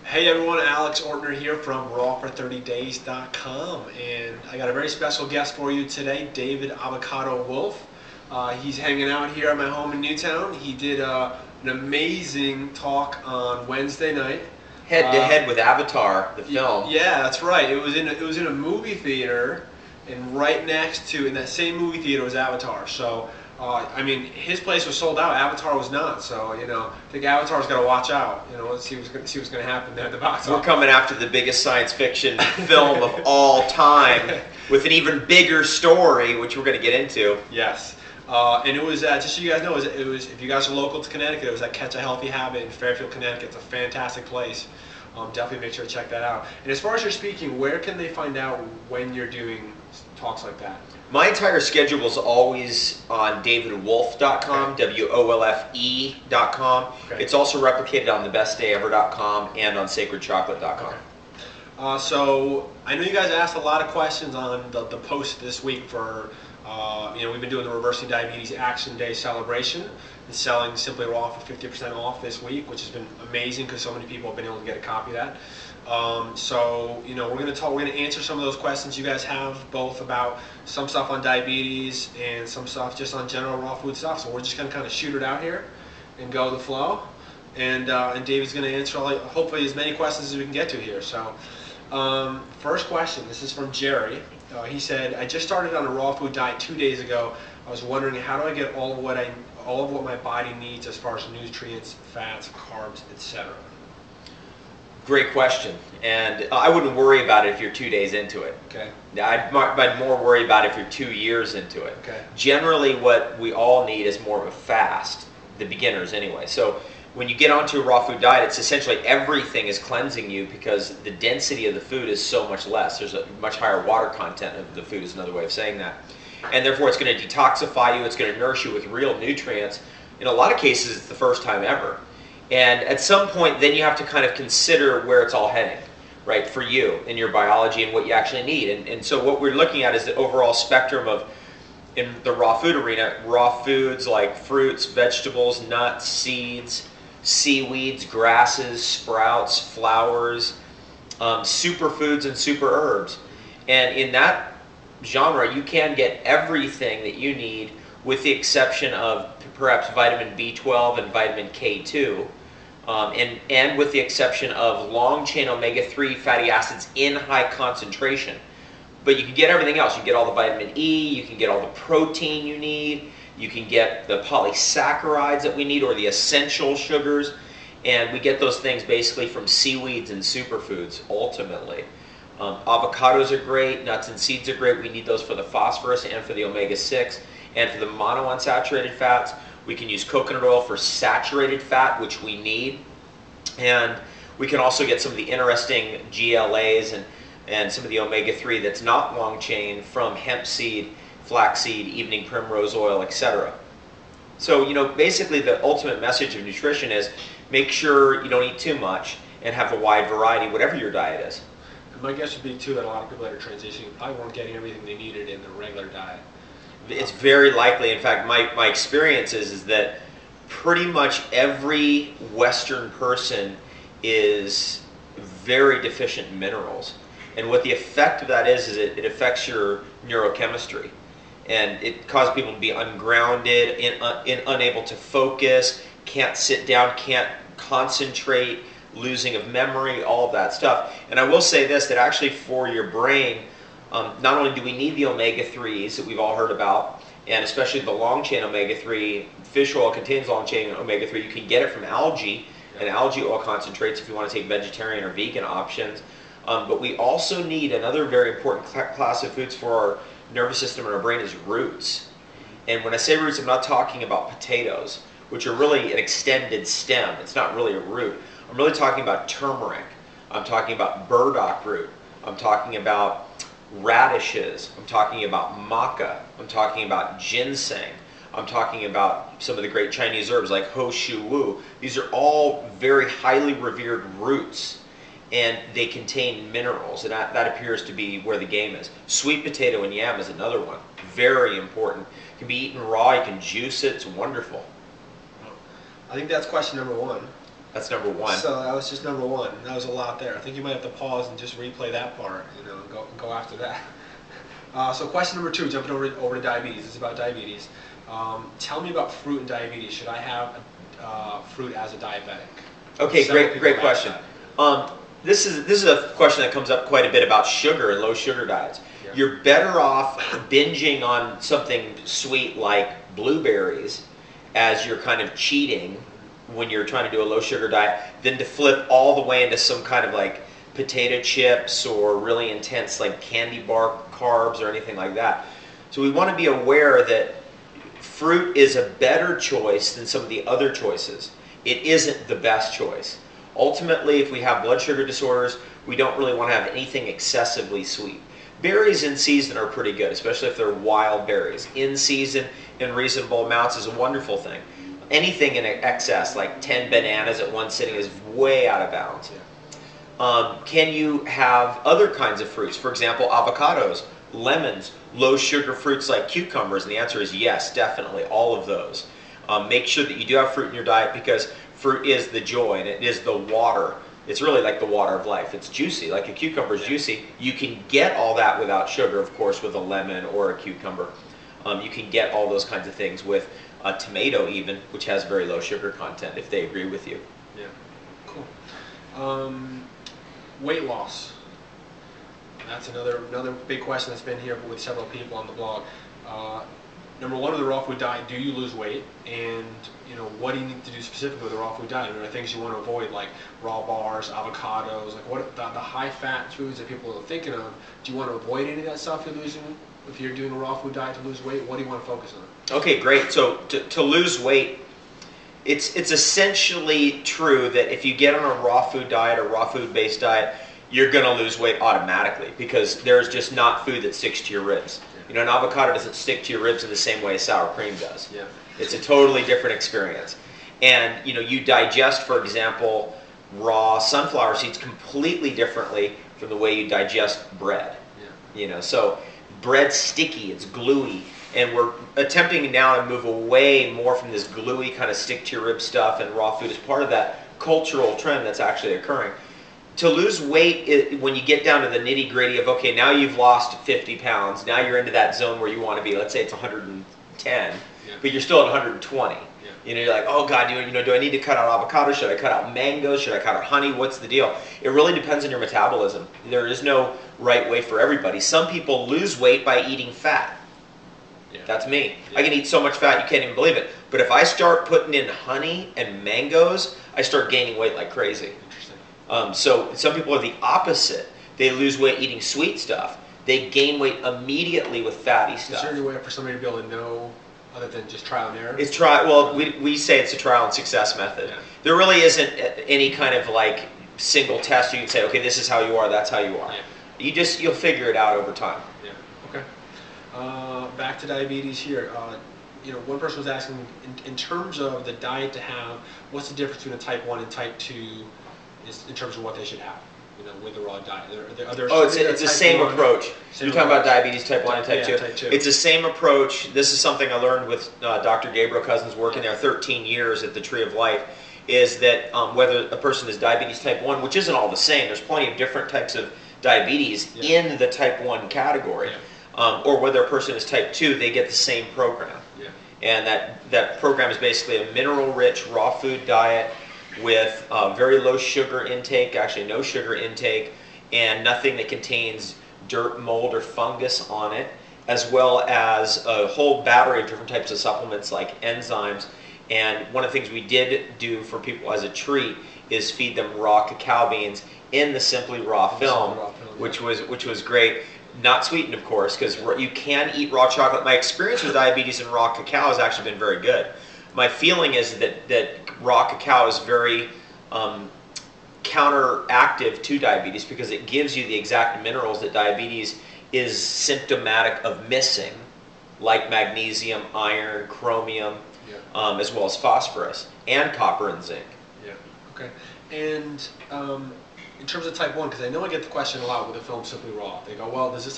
Hey everyone, Alex Ortner here from rawfor30days.com, and I got a very special guest for you today, David Avocado Wolfe. He's hanging out here at my home in Newtown. He did an amazing talk on Wednesday night. Head to head with Avatar, the film. Yeah, that's right. It was in a movie theater, and right next to in that same movie theater was Avatar. So. I mean, his place was sold out. Avatar was not. So, I think Avatar's got to watch out. Let's see what's going to happen there at the box office. We're coming after the biggest science fiction film of all time with an even bigger story, which we're going to get into. Yes. And it was, just so you guys know, it was if you guys are local to Connecticut, it was at Catch a Healthy Habit in Fairfield, Connecticut. It's a fantastic place. Definitely make sure to check that out. And as far as your speaking, where can they find out when you're doing talks like that? My entire schedule is always on davidwolfe.com, Okay. WOLFE.com. Okay. It's also replicated on thebestdayever.com and on sacredchocolate.com. Okay. So I know you guys asked a lot of questions on the post this week for, we've been doing the Reversing Diabetes Action Day celebration and selling Simply Raw for 50% off this week, which has been amazing because so many people have been able to get a copy of that. We're going to answer some of those questions you guys have, both about some stuff on diabetes and some stuff just on general raw food stuff. So we're just going to kind of shoot it out here and go with the flow. And David's going to answer hopefully as many questions as we can get to here. So first question, this is from Jerry. He said, I just started on a raw food diet 2 days ago. I was wondering, how do I get all of what my body needs as far as nutrients, fats, carbs, etc.? Great question, and I wouldn't worry about it if you're 2 days into it. Okay. I'd more worry about it if you're 2 years into it. Okay. Generally, what we all need is more of a fast, the beginners anyway. So when you get onto a raw food diet, it's essentially everything is cleansing you because the density of the food is so much less. There's a much higher water content of the food is another way of saying that. And therefore, it's going to detoxify you, it's going to nourish you with real nutrients. In a lot of cases, it's the first time ever. And at some point, then you have to kind of consider where it's all heading, right, for you in your biology and what you actually need. And so what we're looking at is the overall spectrum of, in the raw food arena, raw foods like fruits, vegetables, nuts, seeds, seaweeds, grasses, sprouts, flowers, superfoods, and super herbs. And in that genre, you can get everything that you need with the exception of perhaps vitamin B12 and vitamin K2, and with the exception of long-chain omega-3 fatty acids in high concentration. But you can get everything else. You can get all the vitamin E, you can get all the protein you need, you can get the polysaccharides that we need or the essential sugars, and we get those things basically from seaweeds and superfoods, ultimately. Avocados are great, nuts and seeds are great. We need those for the phosphorus and for the omega-6. And for the monounsaturated fats, we can use coconut oil for saturated fat, which we need. And we can also get some of the interesting GLAs and some of the omega-3 that's not long chain from hemp seed, flaxseed, evening primrose oil, etc. So, basically the ultimate message of nutrition is make sure you don't eat too much and have a wide variety, whatever your diet is. My guess would be, too, that a lot of people that are transitioning probably weren't getting everything they needed in the regular diet. It's very likely. In fact, my experience is that pretty much every Western person is very deficient in minerals. And what the effect of that is it affects your neurochemistry. And it causes people to be ungrounded, unable to focus, can't sit down, can't concentrate, losing of memory, all of that stuff. And I will say this, that actually for your brain, not only do we need the omega-3s that we've all heard about, and especially the long-chain omega-3, fish oil contains long-chain omega-3. You can get it from algae and algae oil concentrates if you want to take vegetarian or vegan options. But we also need another very important class of foods for our nervous system and our brain is roots. And when I say roots, I'm not talking about potatoes, which are really an extended stem. It's not really a root. I'm really talking about turmeric. I'm talking about burdock root. I'm talking about radishes, I'm talking about maca, I'm talking about ginseng, I'm talking about some of the great Chinese herbs like ho shu wu. These are all very highly revered roots and they contain minerals, and that appears to be where the game is. Sweet potato and yam is another one, very important. It can be eaten raw, you can juice it, it's wonderful. I think that's question number one. That's number one. So that was just number one. That was a lot there. I think you might have to pause and just replay that part, and go after that. So question number two, jumping over to diabetes. This is about diabetes. Tell me about fruit and diabetes. Should I have fruit as a diabetic? Okay, great question. This is a question that comes up quite a bit about sugar and low sugar diets. Yeah. You're better off binging on something sweet like blueberries as you're kind of cheating when you're trying to do a low sugar diet than to flip all the way into some kind of like potato chips or really intense like candy bar carbs or anything like that. So we want to be aware that fruit is a better choice than some of the other choices. It isn't the best choice. Ultimately, if we have blood sugar disorders, we don't really want to have anything excessively sweet. Berries in season are pretty good, especially if they're wild berries. In season, in reasonable amounts, is a wonderful thing. Anything in excess, like 10 bananas at one sitting, is way out of bounds. Can you have other kinds of fruits? For example, avocados, lemons, low sugar fruits like cucumbers? And the answer is yes, definitely, all of those. Make sure that you do have fruit in your diet because fruit is the joy and it is the water. It's really like the water of life. It's juicy, like a cucumber is juicy. You can get all that without sugar, of course, with a lemon or a cucumber. You can get all those kinds of things with a tomato even, which has very low sugar content, if they agree with you. Yeah, cool. Weight loss. That's another big question that's been here with several people on the blog. Number one, with the raw food diet, do you lose weight? And what do you need to do specifically with the raw food diet? Are there things you want to avoid, like raw bars, avocados, like what the high fat foods that people are thinking of? Do you want to avoid any of that stuff if you're doing a raw food diet to lose weight? What do you want to focus on? Okay, great. So to lose weight, it's essentially true that if you get on a raw food diet or raw food based diet, you're going to lose weight automatically because there's just not food that sticks to your ribs. An avocado doesn't stick to your ribs in the same way sour cream does. Yeah. It's a totally different experience. And you digest, for example, raw sunflower seeds completely differently from the way you digest bread. Yeah. So bread's sticky, it's gluey, and we're attempting now to move away more from this gluey kind of stick to your rib stuff, and raw food is part of that cultural trend that's actually occurring. To lose weight, when you get down to the nitty gritty of, okay, now you've lost 50 pounds, now you're into that zone where you want to be, let's say it's 110, but you're still at 120. You're like, oh God, do I need to cut out avocados? Should I cut out mangoes? Should I cut out honey? What's the deal? It really depends on your metabolism. There is no right way for everybody. Some people lose weight by eating fat. That's me. I can eat so much fat you can't even believe it. But if I start putting in honey and mangoes, I start gaining weight like crazy. So some people are the opposite. They lose weight eating sweet stuff. They gain weight immediately with fatty stuff. Is there any way for somebody to be able to know other than just trial and error? We say it's a trial and success method. Yeah. There really isn't any kind of like single test you can say, okay, this is how you are, that's how you are. Yeah. You'll figure it out over time. Yeah. Okay. Back to diabetes here. One person was asking, in terms of the diet to have, what's the difference between a type 1 and type 2 in terms of what they should have, with the raw diet? It's the same approach. You're talking about diabetes type 1 and type 2. Type 2. It's the same approach. This is something I learned with Dr. Gabriel Cousins working there 13 years at the Tree of Life, is that whether a person is diabetes type 1, which isn't all the same, there's plenty of different types of diabetes in the type 1 category, or whether a person is type 2, they get the same program. Yeah. And that program is basically a mineral-rich raw food diet with very low sugar intake, actually no sugar intake, and nothing that contains dirt, mold, or fungus on it, as well as a whole battery of different types of supplements like enzymes. And one of the things we did do for people as a treat is feed them raw cacao beans in the Simply Raw film, which was great. Not sweetened, of course, because you can eat raw chocolate. My experience with diabetes and raw cacao has actually been very good. My feeling is that raw cacao is very counteractive to diabetes because it gives you the exact minerals that diabetes is symptomatic of missing, like magnesium, iron, chromium, as well as phosphorus, and copper and zinc. Yeah, okay. And in terms of type 1, because I know I get the question a lot with the film Simply Raw. They go, well, does this